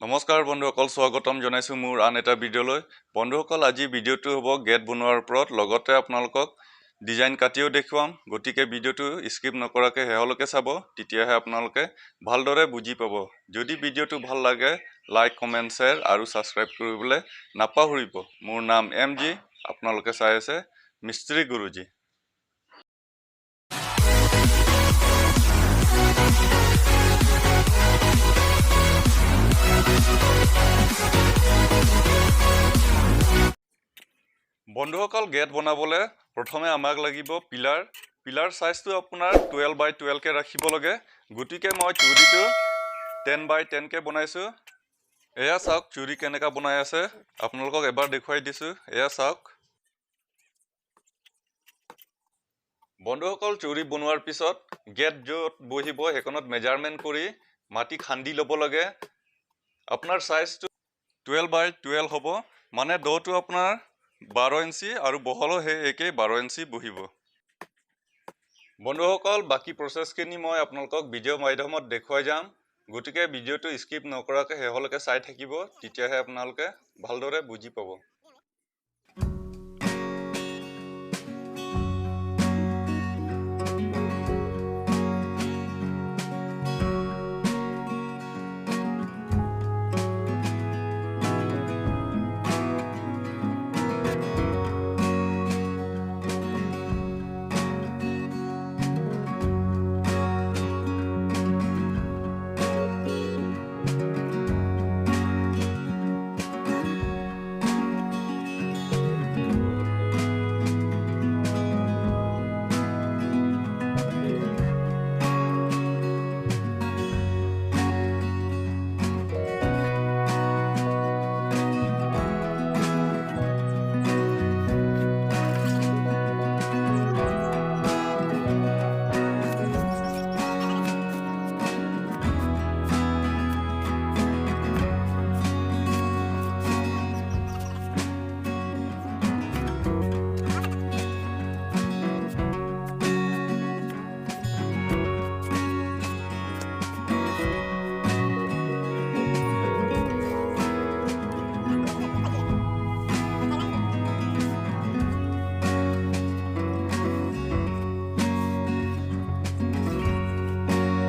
নমস্কাৰ বন্ধুসকল, স্বাগতম জনাইছো মোৰ আন এটা ভিডিঅ'লৈ। বন্ধুসকল, আজি ভিডিঅ'টো হ'ব গেট বনোৱাৰ ওপৰত, লগতে আপোনালোকক ডিজাইন কাটিও দেখুৱাম। গতিকে ভিডিঅ'টো স্কিপ নকৰাকৈ শেষলৈকে চাব, তেতিয়াহে আপোনালোকে ভালদৰে বুজি পাব। যদি ভিডিঅ'টো ভাল লাগে, লাইক, কমেণ্ট, শ্বেয়াৰ আৰু ছাবস্ক্ৰাইব কৰিবলৈ নাপাহৰিব। মোৰ নাম MG, আপোনালোকে চাই আছে মিস্ত্ৰী গুৰুজী। বন্ধুসকল, গেট বনাবলৈ প্ৰথমে আমাক লাগিব পিলাৰ। পিলাৰ সাইজটো আপোনাৰ 12x12 কে ৰাখিব লাগে। গতিকে মই চুৰিটো 10x10 কে বনাইছো। এয়া চাওক চুৰি কেনেকা বনাই আছে, আপোনালোকক এবাৰ দেখুৱাই দিছো। এয়া চাওক বন্ধুসকল, চুৰি বনোৱাৰ পিছত গেট য'ত বহিব সেইখনত মেজাৰমেণ্ট কৰি মাটি খান্দি ল'ব লাগে। আপোনাৰ সাইজটো 12x12 হ'ব, মানে দটো আপোনাৰ 12 ইঞ্চি আৰু বহলো সেই একেই 12 ইঞ্চি বহিব। বন্ধুসকল, বাকী প্ৰচেছখিনি মই আপোনালোকক ভিডিঅ' মাধ্যমত দেখুৱাই যাম। গতিকে ভিডিঅ'টো স্কিপ নকৰাকৈ শেষলৈকে চাই থাকিব, তেতিয়াহে আপোনালোকে ভালদৰে বুজি পাব।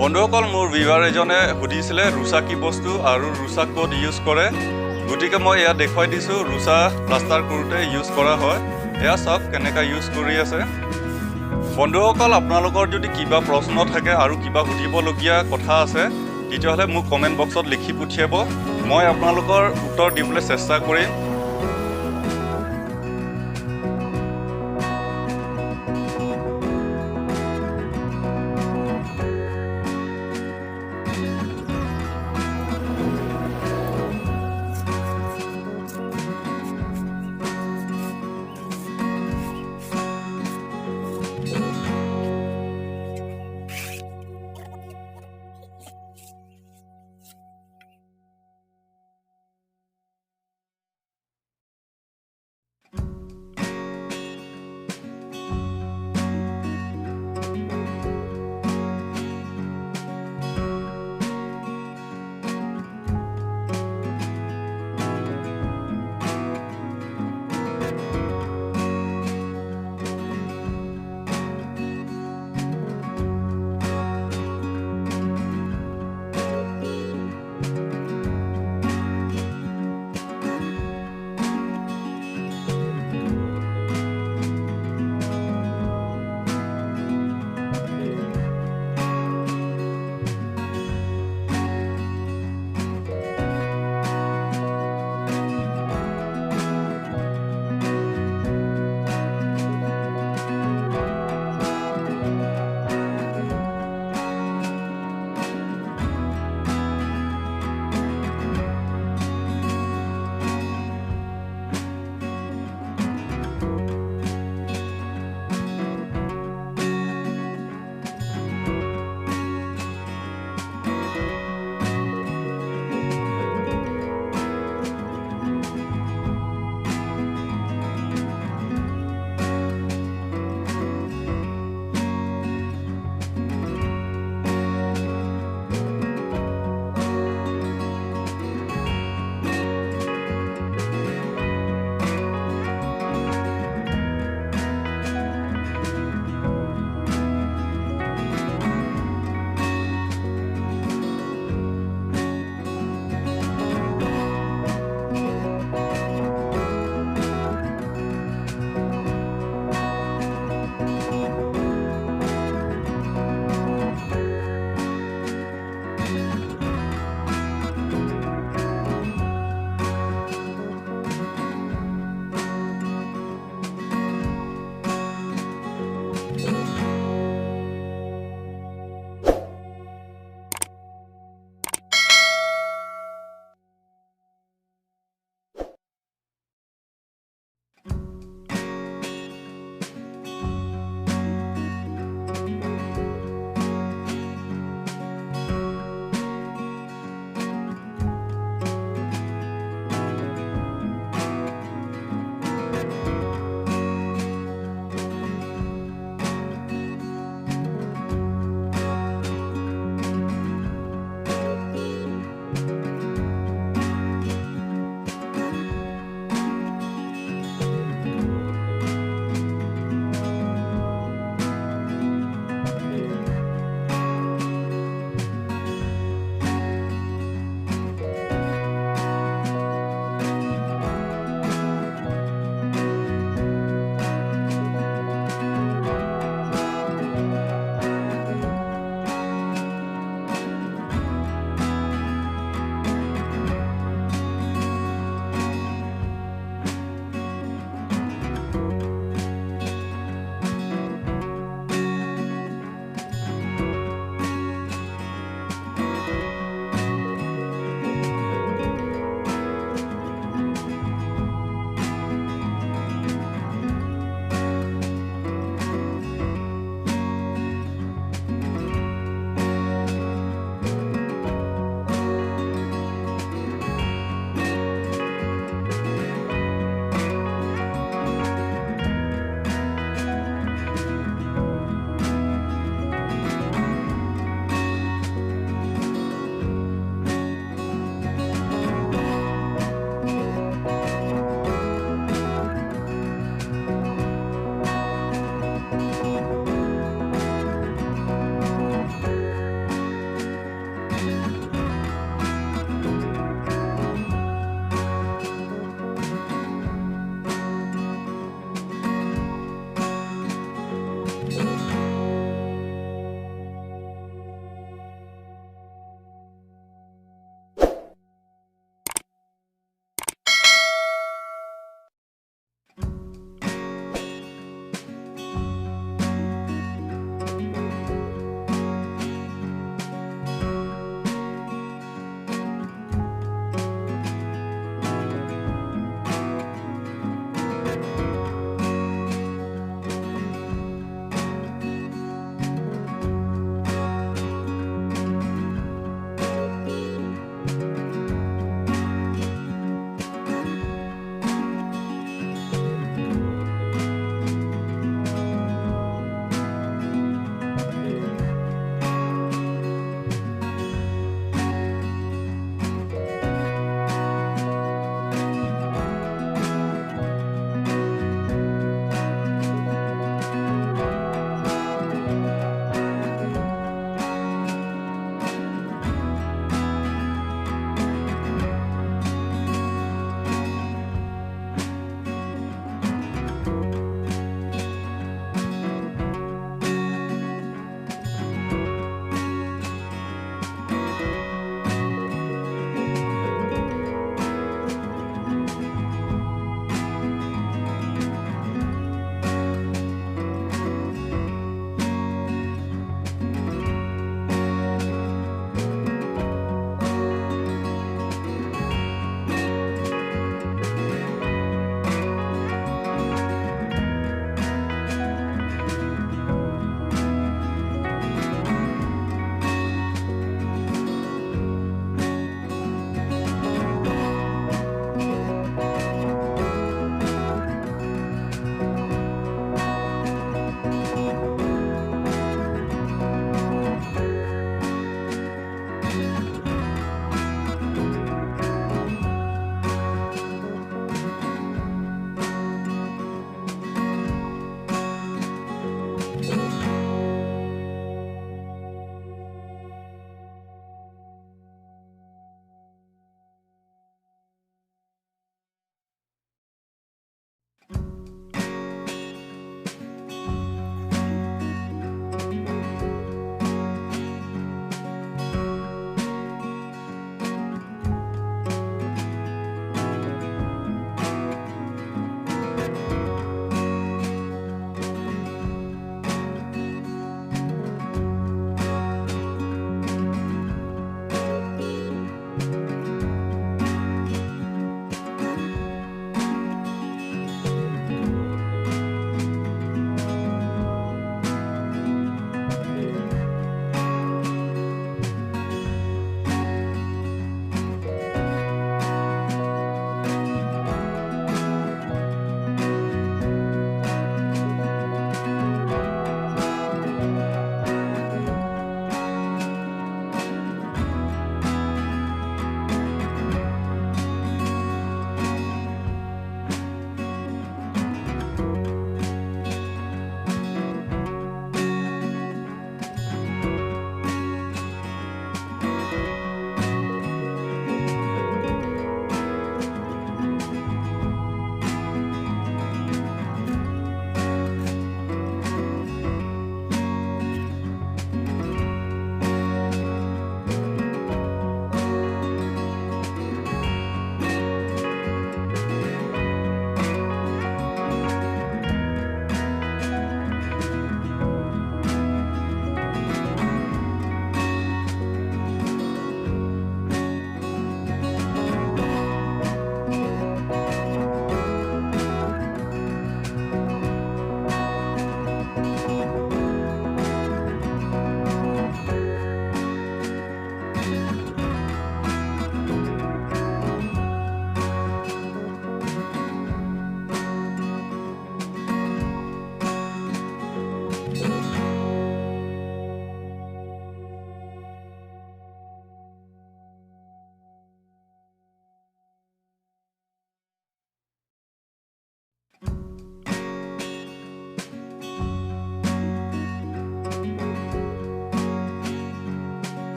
বন্ধুসকল, মোৰ ভিউৱাৰ এজনে সুধিছিলে ৰুচা কি বস্তু আৰু ৰুচা ক'ত ইউজ কৰে। গতিকে মই এয়া দেখুৱাই দিছোঁ। ৰুচা প্লাষ্টাৰ কৰোঁতে ইউজ কৰা হয়। এয়া চাওক কেনেকৈ ইউজ কৰি আছে। বন্ধুসকল, আপোনালোকৰ যদি কিবা প্ৰশ্ন থাকে আৰু কিবা সুধিবলগীয়া কথা আছে, তেতিয়াহ'লে মোক কমেণ্ট বক্সত লিখি পঠিয়াব। মই আপোনালোকৰ উত্তৰ দিবলৈ চেষ্টা কৰিম।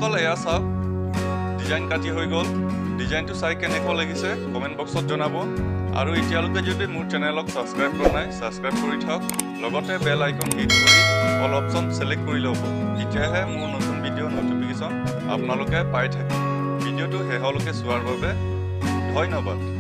বন্ধুসকল এয়া চাওক ডিজাইন কাটি হৈ গ'ল ডিজাইনটো চাই কেনেকুৱা লাগিছে কমেণ্ট বক্সত জনাব আৰু এতিয়ালৈকে যদি মোৰ চেনেলক ছাবস্ক্ৰাইব কৰা নাই ছাবস্ক্ৰাইব কৰি থাকক লগতে বেল আইকন হিট কৰি অল অপশ্যন সিলেক্ট কৰি ল'ব তেতিয়াহে মোৰ নতুন ভিডিঅ' নটিফিকেশ্যন আপোনালোকে পাই থাকিব ভিডিঅ'টো শেষলৈকে চোৱাৰ বাবে ধন্যবাদ